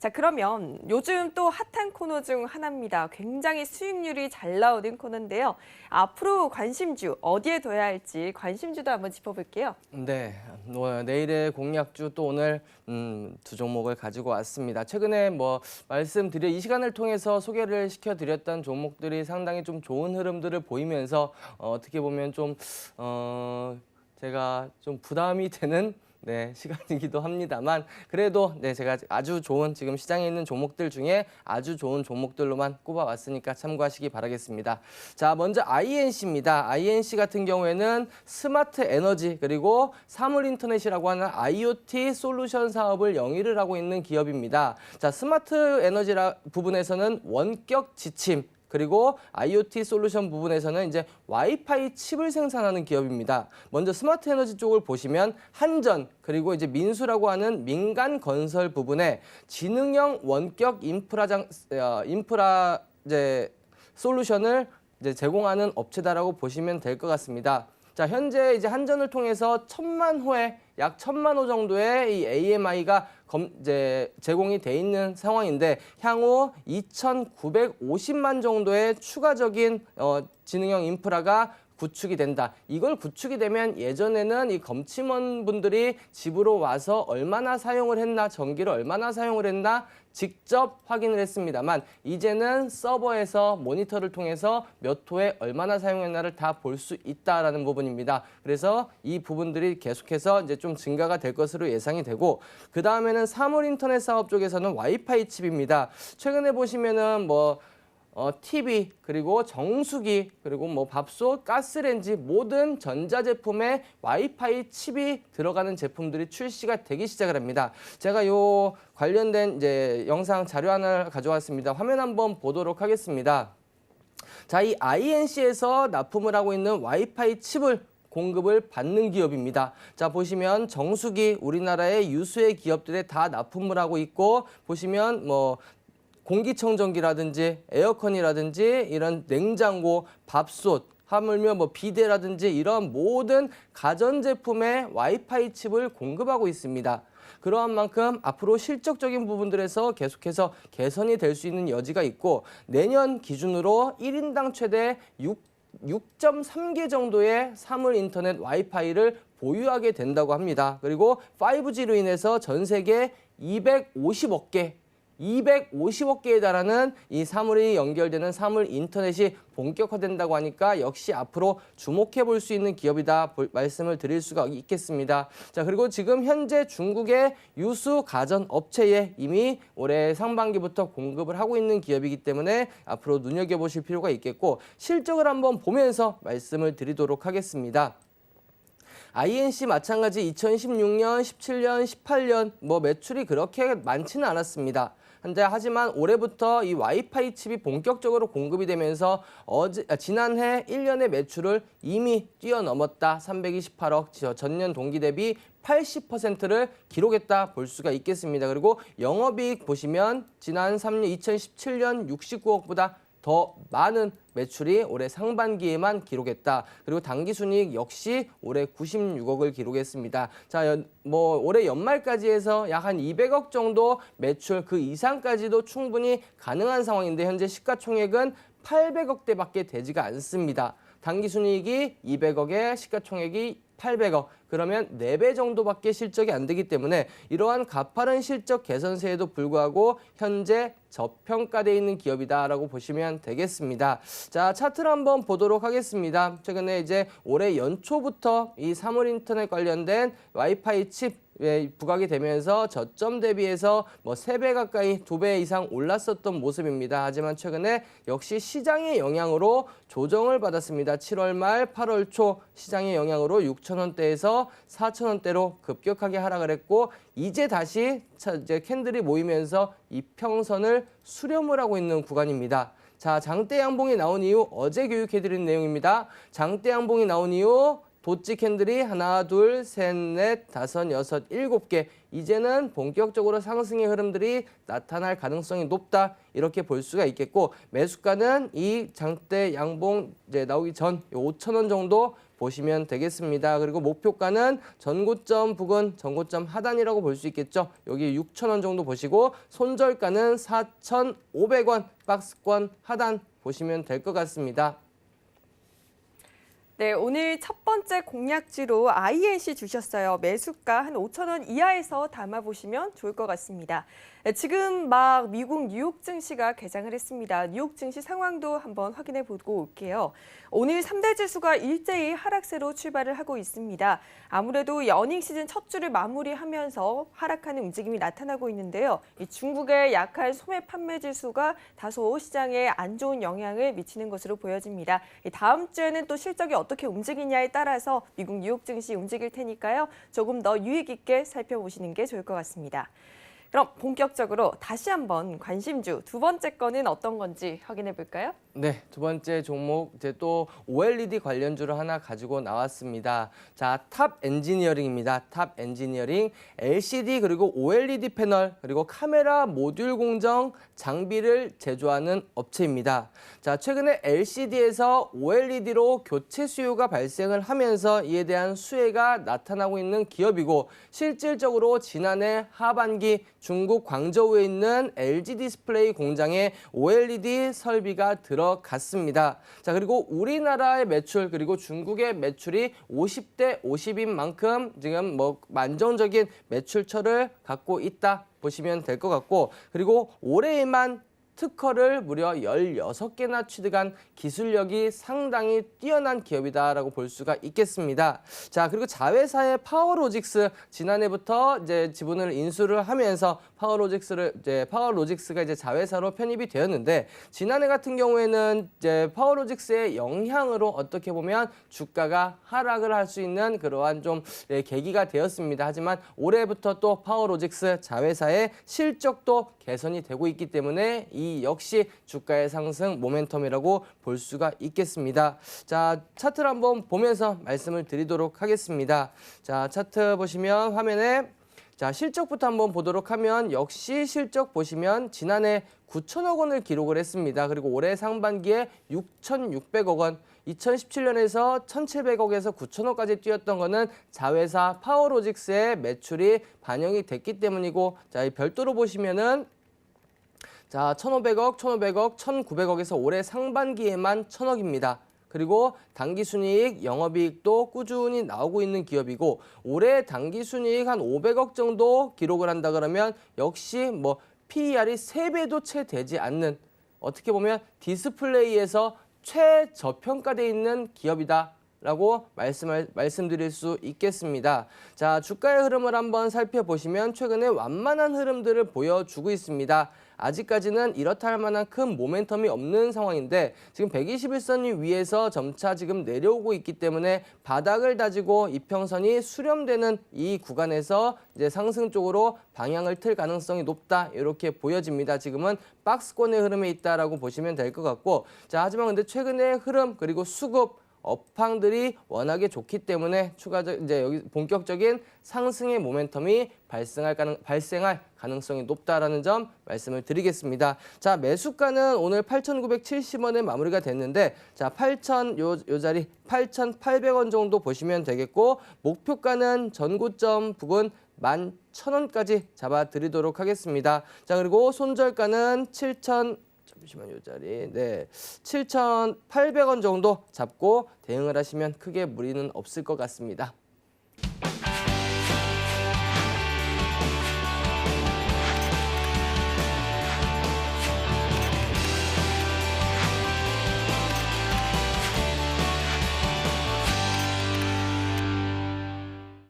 자, 그러면 요즘 또 핫한 코너 중 하나입니다. 굉장히 수익률이 잘 나오는 코너인데요. 앞으로 관심주 어디에 둬야 할지 관심주도 한번 짚어볼게요. 네, 내일의 공약주 또 오늘 두 종목을 가지고 왔습니다. 최근에 이 시간을 통해서 소개를 시켜드렸던 종목들이 상당히 좀 좋은 흐름들을 보이면서 어떻게 보면 제가 좀 부담이 되는 시간이기도 합니다만 그래도 제가 아주 좋은 지금 시장에 있는 종목들 중에 아주 좋은 종목들로만 꼽아왔으니까 참고하시기 바라겠습니다. 자, 먼저 INC입니다. INC 같은 경우에는 스마트 에너지 그리고 사물인터넷이라고 하는 IoT 솔루션 사업을 영위를 하고 있는 기업입니다. 자, 스마트 에너지 부분에서는 원격 지침 그리고 IoT 솔루션 부분에서는 이제 와이파이 칩을 생산하는 기업입니다. 먼저 스마트 에너지 쪽을 보시면 한전 그리고 이제 민수라고 하는 민간 건설 부분에 지능형 원격 인프라 솔루션을 제공하는 업체다라고 보시면 될 것 같습니다. 자, 현재 이제 한전을 통해서 1,000만 호의 약 1,000만 호 정도의 이 AMI가 제공이 돼 있는 상황인데 향후 2,950만 정도의 추가적인 지능형 인프라가 구축이 된다. 이걸 구축이 되면 예전에는 이 검침원 분들이 집으로 와서 얼마나 사용을 했나, 전기를 얼마나 사용을 했나 직접 확인을 했습니다만 이제는 서버에서 모니터를 통해서 몇 호에 얼마나 사용했나를 다 볼 수 있다라는 부분입니다. 그래서 이 부분들이 계속해서 이제 좀 증가가 될 것으로 예상이 되고 그 다음에는 사물 인터넷 사업 쪽에서는 와이파이 칩입니다. 최근에 보시면은 TV 그리고 정수기 그리고 밥솥, 가스레인지 모든 전자제품에 와이파이 칩이 들어가는 제품들이 출시가 되기 시작을 합니다. 제가 요 관련된 영상 자료 하나 가져왔습니다. 화면 한번 보도록 하겠습니다. 자, 이 INC에서 납품을 하고 있는 와이파이 칩을 공급을 받는 기업입니다. 자, 보시면 정수기 우리나라의 유수의 기업들에 다 납품을 하고 있고 보시면 공기청정기라든지 에어컨이라든지 이런 냉장고, 밥솥, 하물며 비데라든지 이런 모든 가전제품에 와이파이 칩을 공급하고 있습니다. 그러한 만큼 앞으로 실적적인 부분들에서 계속해서 개선이 될 수 있는 여지가 있고 내년 기준으로 1인당 최대 6.3개 정도의 사물 인터넷 와이파이를 보유하게 된다고 합니다. 그리고 5G로 인해서 전 세계 250억 개에 달하는 이 사물이 연결되는 사물 인터넷이 본격화된다고 하니까 역시 앞으로 주목해 볼 수 있는 기업이다 말씀을 드릴 수가 있겠습니다. 자, 그리고 지금 현재 중국의 유수 가전 업체에 이미 올해 상반기부터 공급을 하고 있는 기업이기 때문에 앞으로 눈여겨보실 필요가 있겠고 실적을 한번 보면서 말씀을 드리도록 하겠습니다. INC 마찬가지 2016년, 17년, 18년 매출이 그렇게 많지는 않았습니다. 하지만 올해부터 이 와이파이 칩이 본격적으로 공급이 되면서 지난해 1년의 매출을 이미 뛰어넘었다. 328억, 전년 동기 대비 80%를 기록했다 볼 수가 있겠습니다. 그리고 영업이익 보시면 지난 3년 2017년 69억보다 더 많은 매출이 올해 상반기에만 기록했다. 그리고 당기순이익 역시 올해 96억을 기록했습니다. 자, 올해 연말까지 해서 약 한 200억 정도 매출 그 이상까지도 충분히 가능한 상황인데 현재 시가총액은 800억대밖에 되지가 않습니다. 당기순이익이 200억에 시가총액이 800억. 그러면 4배 정도밖에 실적이 안 되기 때문에 이러한 가파른 실적 개선세에도 불구하고 현재 저평가되어 있는 기업이다라고 보시면 되겠습니다. 자, 차트를 한번 보도록 하겠습니다. 최근에 이제 올해 연초부터 이 사물인터넷 관련된 와이파이 칩 부각이 되면서 저점 대비해서 3배 가까이 2배 이상 올랐었던 모습입니다. 하지만 최근에 역시 시장의 영향으로 조정을 받았습니다. 7월 말 8월 초 시장의 영향으로 6,000원대에서 4,000원대로 급격하게 하락을 했고 이제 다시 캔들이 모이면서 이평선을 수렴을 하고 있는 구간입니다. 자, 장대 양봉이 나온 이후 어제 교육해드린 내용입니다. 장대 양봉이 나온 이후 도치 캔들이 하나, 둘, 셋, 넷, 다섯, 여섯, 7개. 이제는 본격적으로 상승의 흐름들이 나타날 가능성이 높다. 이렇게 볼 수가 있겠고 매수가는 이 장대 양봉 나오기 전 5,000원 정도 보시면 되겠습니다. 그리고 목표가는 전고점 부근, 전고점 하단이라고 볼 수 있겠죠. 여기 6,000원 정도 보시고 손절가는 4,500원, 박스권 하단 보시면 될 것 같습니다. 네, 오늘 첫 번째 공략지로 INC 주셨어요. 매수가 한 5,000원 이하에서 담아보시면 좋을 것 같습니다. 네, 지금 막 미국 뉴욕 증시가 개장을 했습니다. 뉴욕 증시 상황도 한번 확인해 보고 올게요. 오늘 3대 지수가 일제히 하락세로 출발을 하고 있습니다. 아무래도 어닝 시즌 첫 주를 마무리하면서 하락하는 움직임이 나타나고 있는데요. 이 중국의 약한 소매 판매 지수가 다소 시장에 안 좋은 영향을 미치는 것으로 보여집니다. 다음 주에는 또 실적이 어떻게 움직이냐에 따라서 미국 뉴욕 증시 움직일 테니까요. 조금 더 유익 있게 살펴보시는 게 좋을 것 같습니다. 그럼 본격적으로 다시 한번 관심주 두 번째 거는 어떤 건지 확인해 볼까요? 네, 두 번째 종목 이제 또 OLED 관련주를 하나 가지고 나왔습니다. 자, 탑 엔지니어링입니다. 탑 엔지니어링, LCD 그리고 OLED 패널 그리고 카메라 모듈 공정 장비를 제조하는 업체입니다. 자, 최근에 LCD에서 OLED로 교체 수요가 발생을 하면서 이에 대한 수혜가 나타나고 있는 기업이고 실질적으로 지난해 하반기 중국 광저우에 있는 LG 디스플레이 공장에 OLED 설비가 들어갔습니다. 자, 그리고 우리나라의 매출 그리고 중국의 매출이 50대 50인 만큼 지금 뭐 안정적인 매출처를 갖고 있다 보시면 될 것 같고, 그리고 올해에만 특허를 무려 16개나 취득한 기술력이 상당히 뛰어난 기업이다라고 볼 수가 있겠습니다. 자, 그리고 자회사의 파워로직스 지난해부터 이제 지분을 인수를 하면서 파워로직스가 이제 자회사로 편입이 되었는데 지난해 같은 경우에는 이제 파워로직스의 영향으로 어떻게 보면 주가가 하락을 할 수 있는 그러한 좀 계기가 되었습니다. 하지만 올해부터 또 파워로직스 자회사의 실적도 개선이 되고 있기 때문에 이 역시 주가의 상승 모멘텀이라고 볼 수가 있겠습니다. 자, 차트를 한번 보면서 말씀을 드리도록 하겠습니다. 자, 차트 보시면 화면에 자, 실적부터 한번 보도록 하면 역시 실적 보시면 지난해 9천억 원을 기록을 했습니다. 그리고 올해 상반기에 6,600억 원, 2017년에서 1,700억에서 9천억까지 뛰었던 거는 자회사 파워로직스의 매출이 반영이 됐기 때문이고, 자, 별도로 보시면은 자, 1,500억, 1,500억, 1,900억에서 올해 상반기에만 1,000억입니다. 그리고 당기순이익, 영업이익도 꾸준히 나오고 있는 기업이고 올해 당기순이익 한 500억 정도 기록을 한다 그러면 역시 뭐 PER이 3배도 채 되지 않는 어떻게 보면 디스플레이에서 최저평가되어 있는 기업이다. 라고 말씀드릴 수 있겠습니다. 자, 주가의 흐름을 한번 살펴보시면 최근에 완만한 흐름들을 보여주고 있습니다. 아직까지는 이렇다 할 만한 큰 모멘텀이 없는 상황인데 지금 121선 위에서 점차 지금 내려오고 있기 때문에 바닥을 다지고 이평선이 수렴되는 이 구간에서 이제 상승 쪽으로 방향을 틀 가능성이 높다 이렇게 보여집니다. 지금은 박스권의 흐름에 있다라고 보시면 될 것 같고, 자, 하지만 근데 최근의 흐름 그리고 수급 업황들이 워낙에 좋기 때문에 이제 여기 본격적인 상승의 모멘텀이 발생할 가능성이 높다라는 점 말씀을 드리겠습니다. 자, 매수가는 오늘 8,970원에 마무리가 됐는데, 자, 요 자리 8,800원 정도 보시면 되겠고, 목표가는 전고점 부근 11,000원까지 잡아드리도록 하겠습니다. 자, 그리고 손절가는 7,800원 정도 잡고 대응을 하시면 크게 무리는 없을 것 같습니다.